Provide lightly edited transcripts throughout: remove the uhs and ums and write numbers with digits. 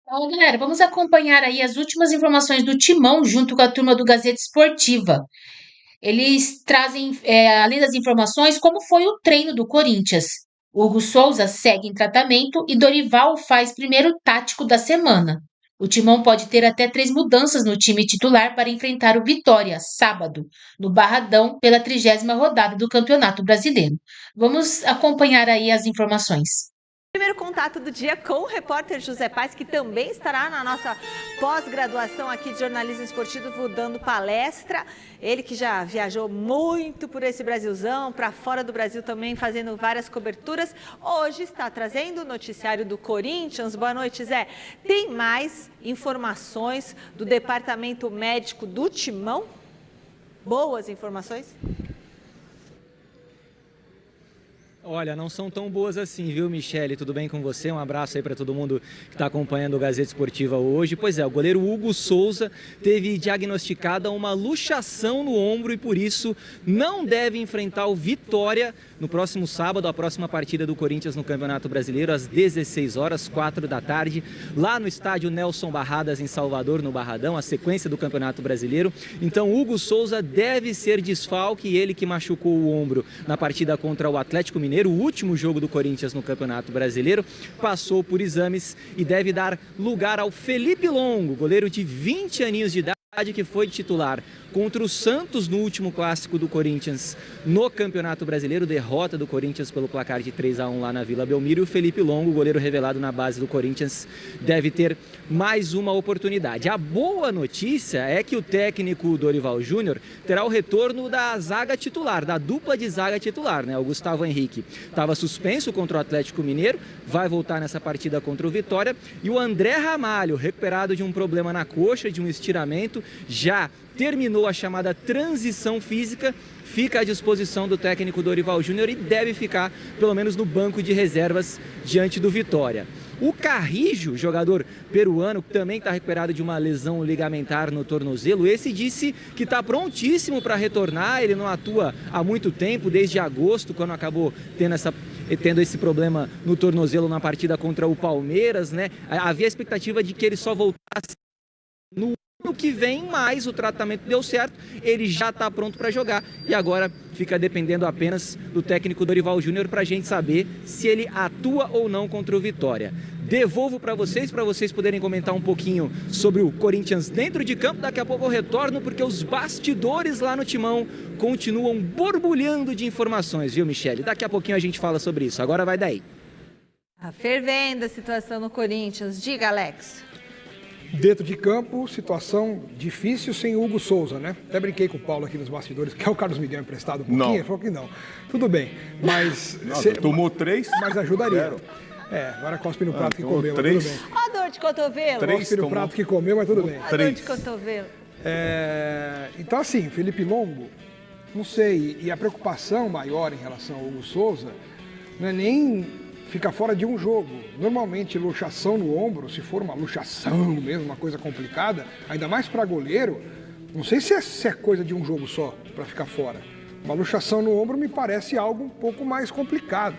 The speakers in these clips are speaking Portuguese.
Fala, galera, vamos acompanhar aí as últimas informações do Timão junto com a turma do Gazeta Esportiva. Eles trazem, além das informações, como foi o treino do Corinthians. Hugo Souza segue em tratamento e Dorival faz primeiro tático da semana. O Timão pode ter até 3 mudanças no time titular para enfrentar o Vitória, sábado, no Barradão, pela 30ª rodada do Campeonato Brasileiro. Vamos acompanhar aí as informações. Primeiro contato do dia com o repórter José Paes, que também estará na nossa pós-graduação aqui de jornalismo esportivo, dando palestra. Ele que já viajou muito por esse Brasilzão, para fora do Brasil também, fazendo várias coberturas. Hoje está trazendo o noticiário do Corinthians. Boa noite, Zé. Tem mais informações do departamento médico do Timão? Boas informações? Olha, não são tão boas assim, viu, Michele? Tudo bem com você? Um abraço aí para todo mundo que está acompanhando o Gazeta Esportiva hoje. Pois é, o goleiro Hugo Souza teve diagnosticada uma luxação no ombro e por isso não deve enfrentar o Vitória no próximo sábado, a próxima partida do Corinthians no Campeonato Brasileiro, às 16 horas, 4 da tarde, lá no estádio Nelson Barradas, em Salvador, no Barradão, a sequência do Campeonato Brasileiro. Então, Hugo Souza deve ser desfalque, ele que machucou o ombro na partida contra o Atlético Mineiro, o último jogo do Corinthians no Campeonato Brasileiro, passou por exames e deve dar lugar ao Felipe Longo, goleiro de 20 aninhos de idade, que foi titular contra o Santos no último clássico do Corinthians no Campeonato Brasileiro, derrota do Corinthians pelo placar de 3-1 lá na Vila Belmiro. E o Felipe Longo, goleiro revelado na base do Corinthians, deve ter mais uma oportunidade. A boa notícia é que o técnico Dorival Júnior terá o retorno da zaga titular, da dupla de zaga titular, né? O Gustavo Henrique estava suspenso contra o Atlético Mineiro, vai voltar nessa partida contra o Vitória, e o André Ramalho, recuperado de um problema na coxa, de um estiramento, já terminou a chamada transição física, fica à disposição do técnico Dorival Júnior e deve ficar pelo menos no banco de reservas diante do Vitória. O Carrijo, jogador peruano, que também está recuperado de uma lesão ligamentar no tornozelo, esse disse que está prontíssimo para retornar. Ele não atua há muito tempo, desde agosto, quando acabou tendo esse problema no tornozelo na partida contra o Palmeiras, né? Havia a expectativa de que ele só voltasse no ano que vem, mas o tratamento deu certo, ele já está pronto para jogar e agora fica dependendo apenas do técnico Dorival Júnior para a gente saber se ele atua ou não contra o Vitória. Devolvo para vocês poderem comentar um pouquinho sobre o Corinthians dentro de campo. Daqui a pouco eu retorno, porque os bastidores lá no Timão continuam borbulhando de informações, viu, Michele? Daqui a pouquinho a gente fala sobre isso. Agora vai daí. A fervendo a situação no Corinthians. Diga, Alex. Dentro de campo, situação difícil sem Hugo Souza, né? Até brinquei com o Paulo aqui nos bastidores, que é o Carlos Miguel emprestado um pouquinho. Não. Ele falou que não. Tudo bem, mas... Tomou 3? Mas ajudaria. 0. Agora cospe no prato que tomou comeu, 3. mas tudo bem. Ó a dor de cotovelo. 3 Cospe no tomou. prato que comeu, mas tudo bem. Ó a dor de cotovelo. Então, assim, Felipe Longo, não sei, e a preocupação maior em relação ao Hugo Souza não é nem ficar fora de um jogo. Normalmente, luxação no ombro, se for uma luxação mesmo, uma coisa complicada, ainda mais para goleiro, não sei se é coisa de um jogo só para ficar fora. Uma luxação no ombro me parece algo um pouco mais complicado.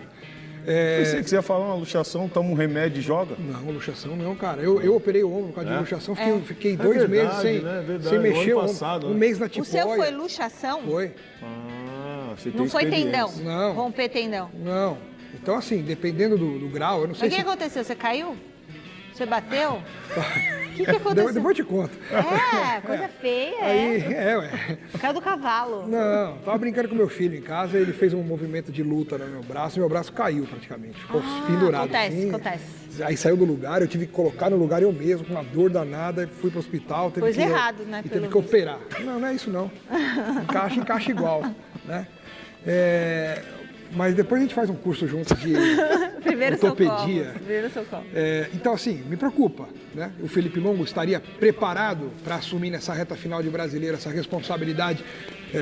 Pensei que você ia falar uma luxação, toma um remédio e joga. Não, luxação não, cara. Eu operei o ombro por causa de luxação, fiquei 2 verdade, meses sem, né? Verdade. sem mexer O o ano ombro. passado, Um né? mês na O tipóia. seu foi luxação? Foi. Você tem Não foi experiência. tendão? Não. Romper tendão. Não. Então, assim, dependendo do grau, eu não sei Mas o que aconteceu? Você caiu? Você bateu? O que aconteceu? Depois eu te conto. Coisa feia, Aí, é. Caiu do cavalo. Não, tava brincando com meu filho em casa, ele fez um movimento de luta no meu braço e meu braço caiu praticamente. Ficou pendurado assim. Acontece. Aí saiu do lugar, eu tive que colocar no lugar eu mesmo, com uma dor danada, fui pro hospital. Teve Coisa que, errado, né, E pelo teve que visto. operar. Não é isso não. Encaixa igual, né? Mas depois a gente faz um curso junto de Primeiro ortopedia. socorro. Primeiro socorro. Então, assim, me preocupa, né? O Felipe Longo estaria preparado para assumir nessa reta final de Brasileiro essa responsabilidade,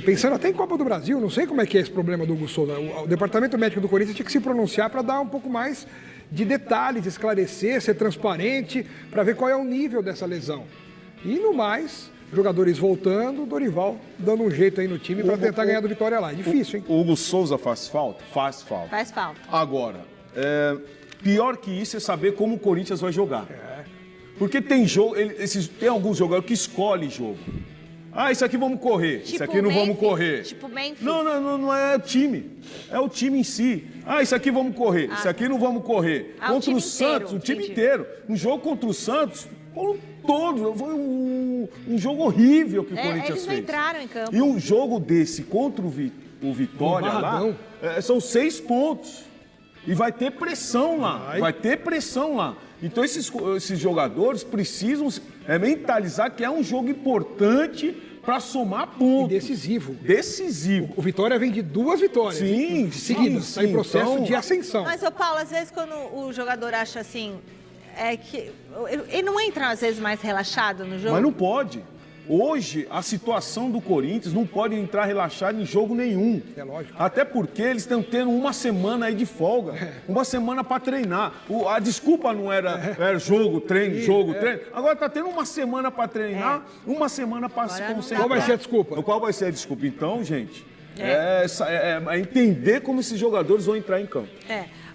pensando até em Copa do Brasil. Não sei como é que é esse problema do Hugo Souza. O departamento médico do Corinthians tinha que se pronunciar para dar um pouco mais de detalhes, esclarecer, ser transparente, para ver qual é o nível dessa lesão. E no mais, jogadores voltando, Dorival dando um jeito aí no time para tentar ganhar do Vitória lá. É difícil, hein? O Hugo Souza faz falta? Faz falta. Faz falta. Agora, pior que isso é saber como o Corinthians vai jogar. Porque tem jogo, tem alguns jogadores que escolhem jogo. Ah, isso aqui vamos correr, isso aqui não vamos correr. Tipo Memphis. Não é o time. É o time em si. Ah, isso aqui vamos correr, isso aqui não vamos correr. Contra o Santos, o time inteiro. No jogo contra o Santos, foram todos. Foi um jogo horrível que o Corinthians fez. Eles não entraram em campo. E um jogo desse contra o Vitória lá, são 6 pontos. E vai ter pressão lá. Vai ter pressão lá. Então esses jogadores precisam mentalizar que é um jogo importante para somar pontos. E decisivo. Decisivo. O Vitória vem de 2 vitórias. Sim, seguidas. Está em processo de ascensão. Mas, Paulo, às vezes quando o jogador acha assim, que ele não entra às vezes mais relaxado no jogo? Mas não pode. Hoje, a situação do Corinthians não pode entrar relaxado em jogo nenhum. É lógico. Até porque eles estão tendo uma semana aí de folga. Uma semana para treinar. A desculpa não era jogo, treino, treino. Agora está tendo uma semana para treinar, uma semana para se concentrar. Qual vai ser a desculpa? Qual vai ser a desculpa? Então, gente, é entender como esses jogadores vão entrar em campo.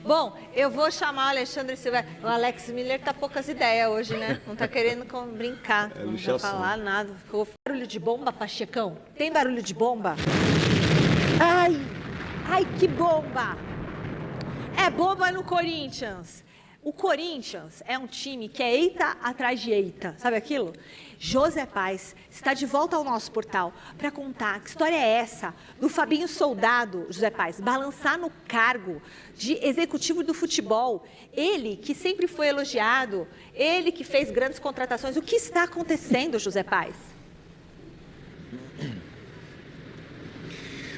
Bom, eu vou chamar o Alexandre Silva. O Alex Miller tá poucas ideias hoje, né? Não tá querendo brincar, não vai falar nada. Ficou barulho de bomba, Pachecão? Tem barulho de bomba? Ai, que bomba! É bomba no Corinthians. O Corinthians é um time que é eita atrás de eita, sabe aquilo? José Paes está de volta ao nosso portal para contar que história é essa do Fabinho Soldado, José Paes, balançar no cargo de executivo do futebol. Ele que sempre foi elogiado, ele que fez grandes contratações. O que está acontecendo, José Paes?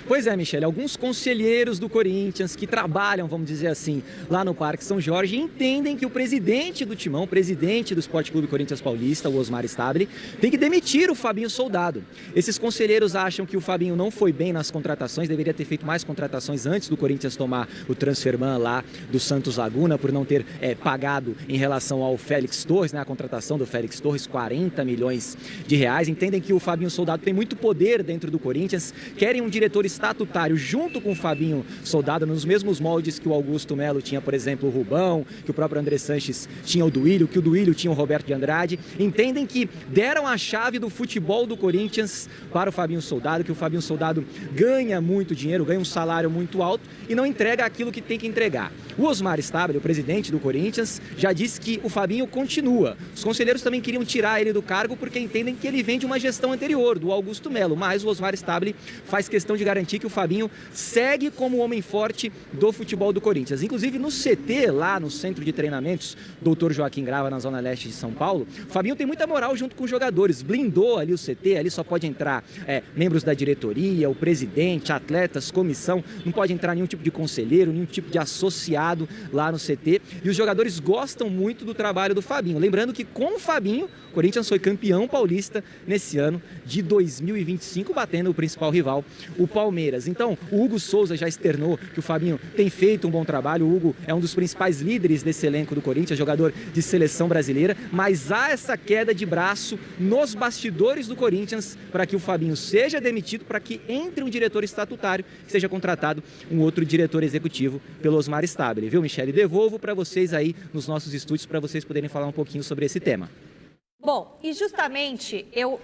Pois é, Michele, alguns conselheiros do Corinthians que trabalham, vamos dizer assim, lá no Parque São Jorge, entendem que o presidente do Timão, presidente do Esporte Clube Corinthians Paulista, o Osmar Stabile, tem que demitir o Fabinho Soldado. Esses conselheiros acham que o Fabinho não foi bem nas contratações, deveria ter feito mais contratações antes do Corinthians tomar o transferman lá do Santos Laguna, por não ter pagado em relação ao Félix Torres, né, a contratação do Félix Torres, 40 milhões de reais. Entendem que o Fabinho Soldado tem muito poder dentro do Corinthians, querem um diretor estatutário junto com o Fabinho Soldado, nos mesmos moldes que o Augusto Melo tinha, por exemplo, o Rubão, que o próprio André Sanches tinha o Duílio, que o Duílio tinha o Roberto de Andrade. Entendem que deram a chave do futebol do Corinthians para o Fabinho Soldado, que o Fabinho Soldado ganha muito dinheiro, ganha um salário muito alto e não entrega aquilo que tem que entregar. O Osmar Stabile, o presidente do Corinthians, já disse que o Fabinho continua. Os conselheiros também queriam tirar ele do cargo porque entendem que ele vem de uma gestão anterior, do Augusto Melo, mas o Osmar Stabile faz questão de garantir que o Fabinho segue como o homem forte do futebol do Corinthians. Inclusive no CT, lá no Centro de Treinamentos, Dr. Joaquim Grava, na Zona Leste de São Paulo, o Fabinho tem muita moral junto com os jogadores, blindou ali o CT, ali só pode entrar membros da diretoria, o presidente, atletas, comissão, não pode entrar nenhum tipo de conselheiro, nenhum tipo de associado lá no CT, e os jogadores gostam muito do trabalho do Fabinho. Lembrando que com o Fabinho, o Corinthians foi campeão paulista nesse ano de 2025, batendo o principal rival, o Palmeiras. Então, o Hugo Souza já externou que o Fabinho tem feito um bom trabalho. O Hugo é um dos principais líderes desse elenco do Corinthians, jogador de seleção brasileira, mas há essa queda de braço nos bastidores do Corinthians para que o Fabinho seja demitido, para que entre um diretor estatutário, que seja contratado um outro diretor executivo pelo Osmar Stabile. Viu, Michele? Devolvo para vocês aí nos nossos estúdios para vocês poderem falar um pouquinho sobre esse tema. Bom, e justamente eu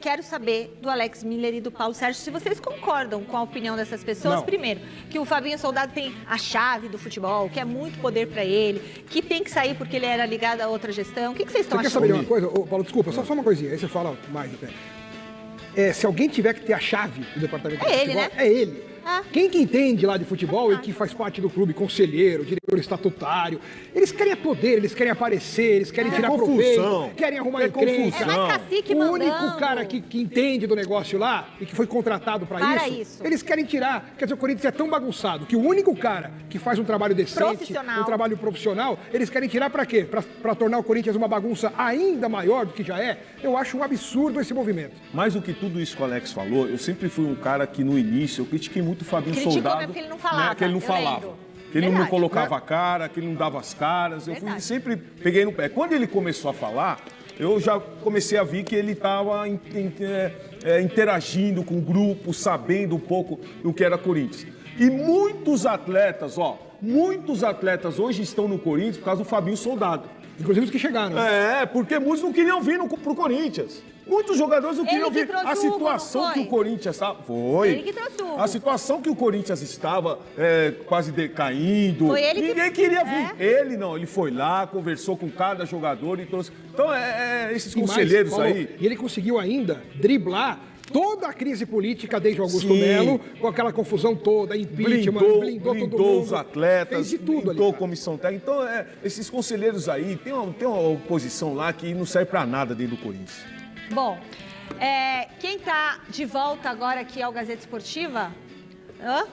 quero saber do Alex Miller e do Paulo Sérgio se vocês concordam com a opinião dessas pessoas. Não. Primeiro, que o Fabinho Soldado tem a chave do futebol, que é muito poder para ele, que tem que sair porque ele era ligado a outra gestão. O que vocês estão Você achando? quer saber de uma coisa? Ô, Paulo, desculpa, só uma coisinha, aí você fala mais até. Se alguém tiver que ter a chave do departamento de futebol, né? é ele. Quem que entende lá de futebol e que faz parte do clube, conselheiro, diretor estatutário, eles querem poder, eles querem aparecer, eles querem tirar proveito, querem arrumar encrenca. É mais cacique O mandando. único cara que entende do negócio lá e que foi contratado para isso, eles querem tirar. Quer dizer, o Corinthians é tão bagunçado que o único cara que faz um trabalho decente, um trabalho profissional, eles querem tirar para quê? Para tornar o Corinthians uma bagunça ainda maior do que já é? Eu acho um absurdo esse movimento. Mais do que tudo isso que o Alex falou, eu sempre fui um cara que no início eu critiquei muito o Fabinho Criticou, Soldado, né, porque ele não falava, que ele não eu falava. lembro. Que ele não Verdade. colocava a cara, que ele não dava as caras. Eu sempre peguei no pé. Quando ele começou a falar, eu já comecei a ver que ele estava interagindo com o grupo, sabendo um pouco do que era Corinthians. E muitos atletas hoje estão no Corinthians por causa do Fabinho Soldado. Inclusive os que chegaram. Porque muitos não queriam vir pro Corinthians. Muitos jogadores não queriam vir. A situação que o Corinthians estava... Foi. Ele que trouxe o Hugo. A situação que o Corinthians estava quase decaindo. Foi ele Ninguém queria vir. Ele não. Ele foi lá, conversou com cada jogador e trouxe... Então, esses conselheiros aí... E ele conseguiu ainda driblar toda a crise política desde o Augusto Melo, com aquela confusão toda, impeachment, blindou todo mundo, os atletas, fez de tudo blindou ali, a comissão técnica. Então, esses conselheiros aí, tem uma oposição lá que não serve pra nada dentro do Corinthians. Bom, quem está de volta agora aqui ao Gazeta Esportiva? Não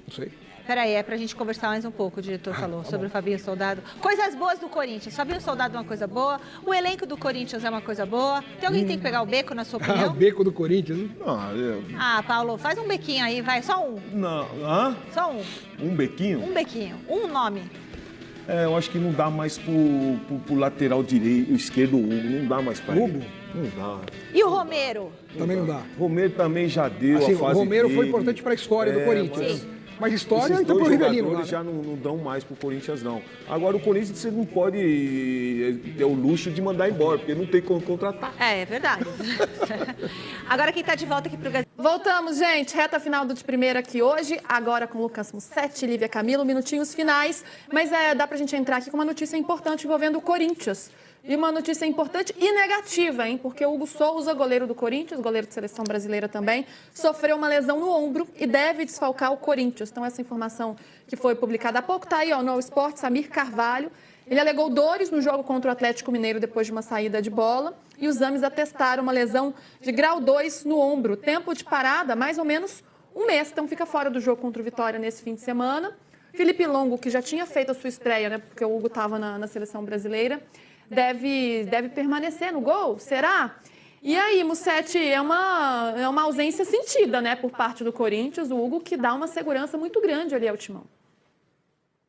sei. Peraí, é pra gente conversar mais um pouco, o diretor falou, sobre o Fabinho Soldado. Coisas boas do Corinthians. Fabinho Soldado é uma coisa boa, o elenco do Corinthians é uma coisa boa. Tem alguém que tem que pegar o beco, na sua opinião? O beco do Corinthians, né? Paulo, faz um bequinho aí, vai, só um. Não, hã? Só um. Um bequinho? Um bequinho, um nome. Eu acho que não dá mais pro lateral direito, esquerdo, Hugo. Não dá mais pra Hugo? ele. Não dá. E o Romero? Também não dá. Romero também já deu Assim, a fase o Romero dele. foi importante para a história do Corinthians. Mas história, esses então dois pro Rivelino. jogadores já não dão mais pro Corinthians, não. Agora, o Corinthians, você não pode ter o luxo de mandar embora, porque não tem como contratar. É verdade. Agora quem tá de volta aqui pro Gazeta. Voltamos, gente. Reta final do De Primeira aqui hoje. Agora com Lucas Mussetti, Lívia Camilo, minutinhos finais. Mas dá pra gente entrar aqui com uma notícia importante envolvendo o Corinthians. E uma notícia importante e negativa, hein? Porque o Hugo Souza, goleiro do Corinthians, goleiro de seleção brasileira também, sofreu uma lesão no ombro e deve desfalcar o Corinthians. Então, essa informação que foi publicada há pouco está aí, no All Sport, Samir Carvalho. Ele alegou dores no jogo contra o Atlético Mineiro depois de uma saída de bola. E os exames atestaram uma lesão de grau 2 no ombro. Tempo de parada, mais ou menos um mês. Então, fica fora do jogo contra o Vitória nesse fim de semana. Felipe Longo, que já tinha feito a sua estreia, né? Porque o Hugo estava na seleção brasileira. Deve permanecer no gol, será? E aí, Mussetti, é uma ausência sentida, né, por parte do Corinthians, o Hugo, que dá uma segurança muito grande ali ao timão.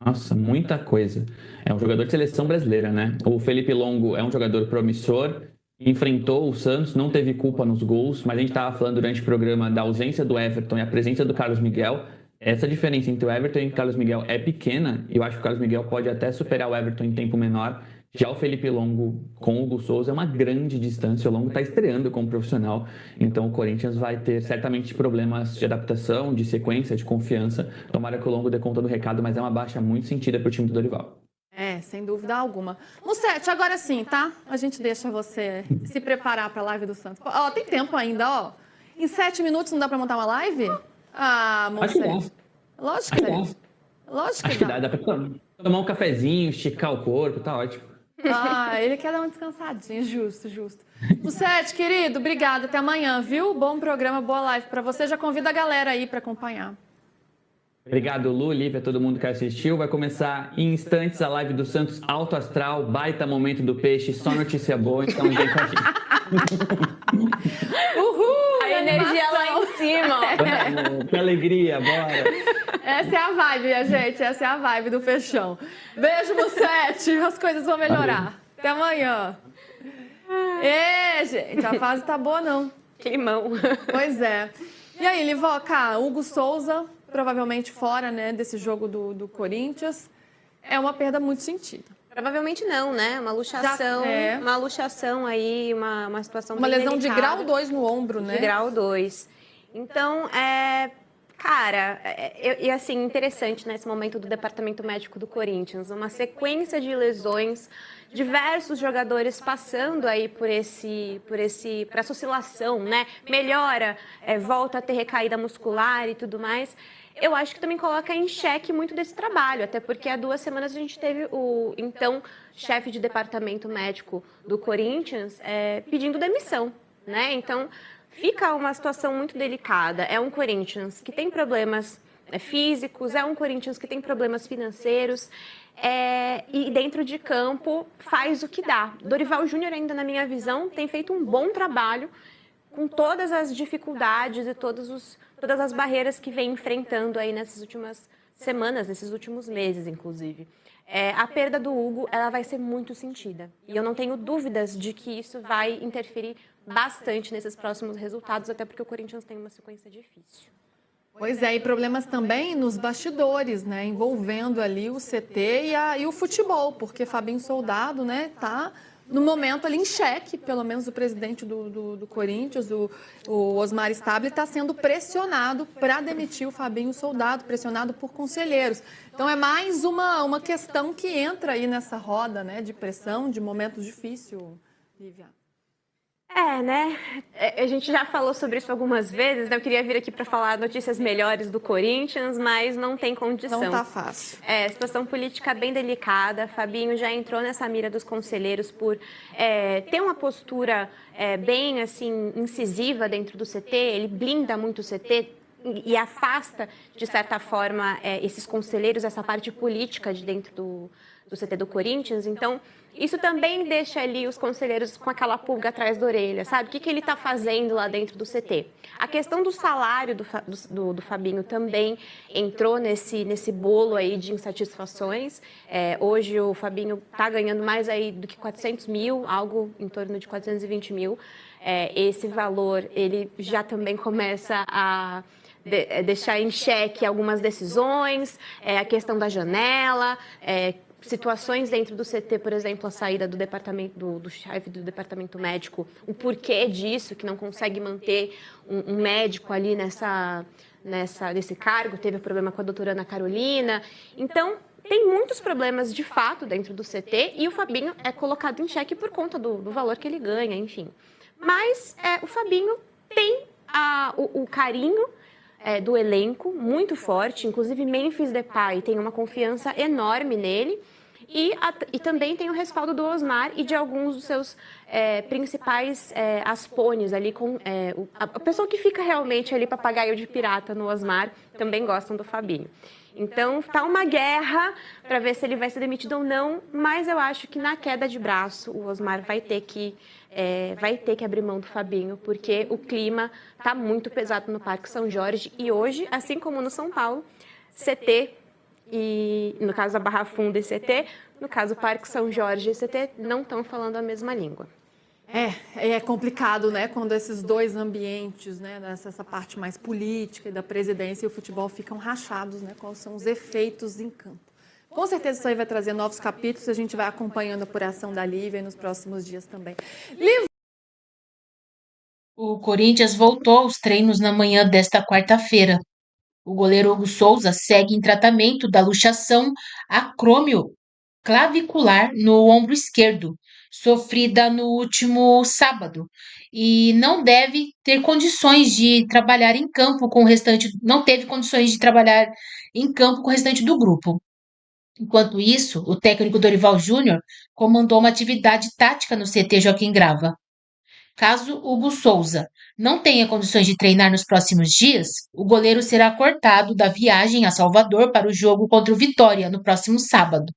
Nossa, muita coisa. É um jogador de seleção brasileira, né? O Felipe Longo é um jogador promissor, enfrentou o Santos, não teve culpa nos gols, mas a gente estava falando durante o programa da ausência do Everton e a presença do Carlos Miguel. Essa diferença entre o Everton e o Carlos Miguel é pequena, e eu acho que o Carlos Miguel pode até superar o Everton em tempo menor. Já o Felipe Longo com o Hugo Souza é uma grande distância. O Longo está estreando como profissional, então o Corinthians vai ter certamente problemas de adaptação, de sequência, de confiança. Tomara que o Longo dê conta do recado, mas é uma baixa muito sentida para o time do Dorival. Sem dúvida alguma. Mussetti, agora sim, tá? A gente deixa você se preparar para a live do Santos. Tem tempo ainda, Em 7 minutos não dá para montar uma live? Mussetti. Lógico que dá. Lógico que dá. Dá para tomar um cafezinho, esticar o corpo, tá ótimo. Ele quer dar uma descansadinha, justo. Mussetti, querido, obrigada, até amanhã, viu? Bom programa, boa live para você. Já convida a galera aí para acompanhar. Obrigado, Lu, Lívia, todo mundo que assistiu. Vai começar em instantes a live do Santos Alto Astral, baita momento do peixe, só notícia boa, então vem com a gente. Uhul! A energia lá em cima. Que alegria, bora! Essa é a vibe, minha gente. Essa é a vibe do Peixão. Beijo, Mussetti. As coisas vão melhorar. Até amanhã. Gente, a fase tá boa, não. Climão. Pois é. E aí, Livoca, Hugo Souza, provavelmente fora, né, desse jogo do Corinthians. É uma perda muito sentida. Provavelmente não, né? Uma luxação aí, uma situação uma bem lesão delicada. De grau 2 no ombro, né? De grau 2. Então, cara, e assim, interessante nesse momento do departamento médico do Corinthians, uma sequência de lesões, diversos jogadores passando aí por essa oscilação, né? Melhora, volta a ter recaída muscular e tudo mais. Eu acho que também coloca em xeque muito desse trabalho, até porque há 2 semanas a gente teve o então chefe de departamento médico do Corinthians pedindo demissão, né? Então fica uma situação muito delicada. É um Corinthians que tem problemas físicos, é um Corinthians que tem problemas financeiros e dentro de campo faz o que dá. Dorival Júnior ainda, na minha visão, tem feito um bom trabalho com todas as dificuldades e todas as barreiras que vem enfrentando aí nessas últimas semanas, nesses últimos meses, inclusive. A perda do Hugo, ela vai ser muito sentida. E eu não tenho dúvidas de que isso vai interferir bastante nesses próximos resultados, até porque o Corinthians tem uma sequência difícil. Pois é, e problemas também nos bastidores, né, envolvendo ali o CT e o futebol, porque Fabinho Soldado, né, tá no momento ali em xeque, pelo menos o presidente do Corinthians, o Osmar Stabile, está sendo pressionado para demitir o Fabinho Soldado, pressionado por conselheiros. Então é mais uma questão que entra aí nessa roda, né, de pressão, de momento difícil, Lívia. Né? A gente já falou sobre isso algumas vezes, né? Eu queria vir aqui para falar notícias melhores do Corinthians, mas não tem condição. Não tá fácil. Situação política bem delicada. Fabinho já entrou nessa mira dos conselheiros por ter uma postura bem assim incisiva dentro do CT. Ele blinda muito o CT e afasta, de certa forma, esses conselheiros, essa parte política de dentro do CT do Corinthians. Então, isso também deixa ali os conselheiros com aquela pulga atrás da orelha, sabe? O que ele está fazendo lá dentro do CT? A questão do salário do Fabinho também entrou nesse bolo aí de insatisfações. Hoje o Fabinho está ganhando mais aí do que 400 mil, algo em torno de 420 mil. Esse valor, ele já também começa a deixar em xeque algumas decisões, a questão da janela, situações dentro do CT, por exemplo, a saída do departamento do chefe do departamento médico, o porquê disso, que não consegue manter um médico ali nesse cargo, teve problema com a doutora Ana Carolina. Então, tem muitos problemas de fato dentro do CT e o Fabinho é colocado em xeque por conta do valor que ele ganha, enfim. Mas o Fabinho tem o carinho do elenco muito forte, inclusive Memphis Depay tem uma confiança enorme nele e também tem o respaldo do Osmar e de alguns dos seus principais aspones ali, a pessoa que fica realmente ali papagaio de pirata no Osmar também gostam do Fabinho. Então, tá uma guerra para ver se ele vai ser demitido ou não, mas eu acho que na queda de braço o Osmar vai ter que abrir mão do Fabinho, porque o clima tá muito pesado no Parque São Jorge e hoje, assim como no São Paulo, CT e, no caso, a Barra Funda e CT, no caso, Parque São Jorge e CT não estão falando a mesma língua. É complicado, né, quando esses dois ambientes, né, essa parte mais política e da presidência e o futebol ficam rachados, né, quais são os efeitos em campo. Com certeza isso aí vai trazer novos capítulos, a gente vai acompanhando a apuração da Lívia nos próximos dias também. O Corinthians voltou aos treinos na manhã desta quarta-feira. O goleiro Hugo Souza segue em tratamento da luxação acrômio clavicular no ombro esquerdo, sofrida no último sábado, e não deve ter condições de trabalhar em campo com o restante, não teve condições de trabalhar em campo com o restante do grupo. Enquanto isso, o técnico Dorival Júnior comandou uma atividade tática no CT Joaquim Grava. Caso Hugo Souza não tenha condições de treinar nos próximos dias, o goleiro será cortado da viagem a Salvador para o jogo contra o Vitória no próximo sábado.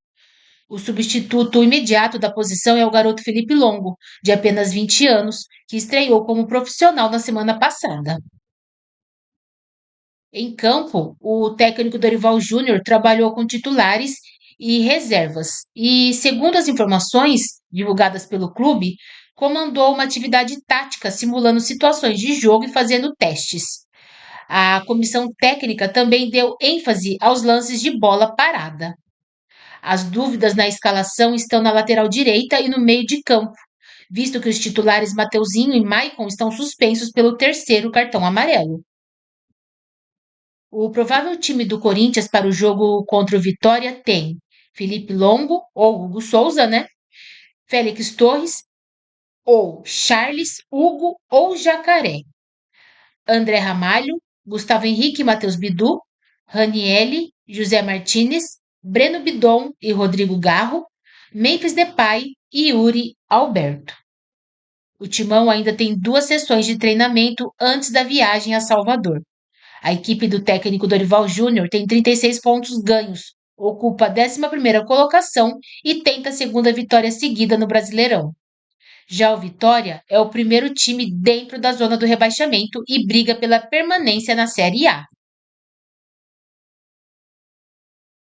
O substituto imediato da posição é o garoto Felipe Longo, de apenas 20 anos, que estreou como profissional na semana passada. Em campo, o técnico Dorival Júnior trabalhou com titulares e reservas e, segundo as informações divulgadas pelo clube, comandou uma atividade tática simulando situações de jogo e fazendo testes. A comissão técnica também deu ênfase aos lances de bola parada. As dúvidas na escalação estão na lateral direita e no meio de campo, visto que os titulares Mateuzinho e Maicon estão suspensos pelo terceiro cartão amarelo. O provável time do Corinthians para o jogo contra o Vitória tem Felipe Longo, ou Hugo Souza, né? Félix Torres, ou Charles, Hugo ou Jacaré. André Ramalho, Gustavo Henrique e Matheus Bidu, Ranielli, José Martínez, Breno Bidon e Rodrigo Garro, Memphis Depay e Yuri Alberto. O Timão ainda tem 2 sessões de treinamento antes da viagem a Salvador. A equipe do técnico Dorival Júnior tem 36 pontos ganhos, ocupa a 11ª colocação e tenta a 2ª vitória seguida no Brasileirão. Já o Vitória é o primeiro time dentro da zona do rebaixamento e briga pela permanência na Série A.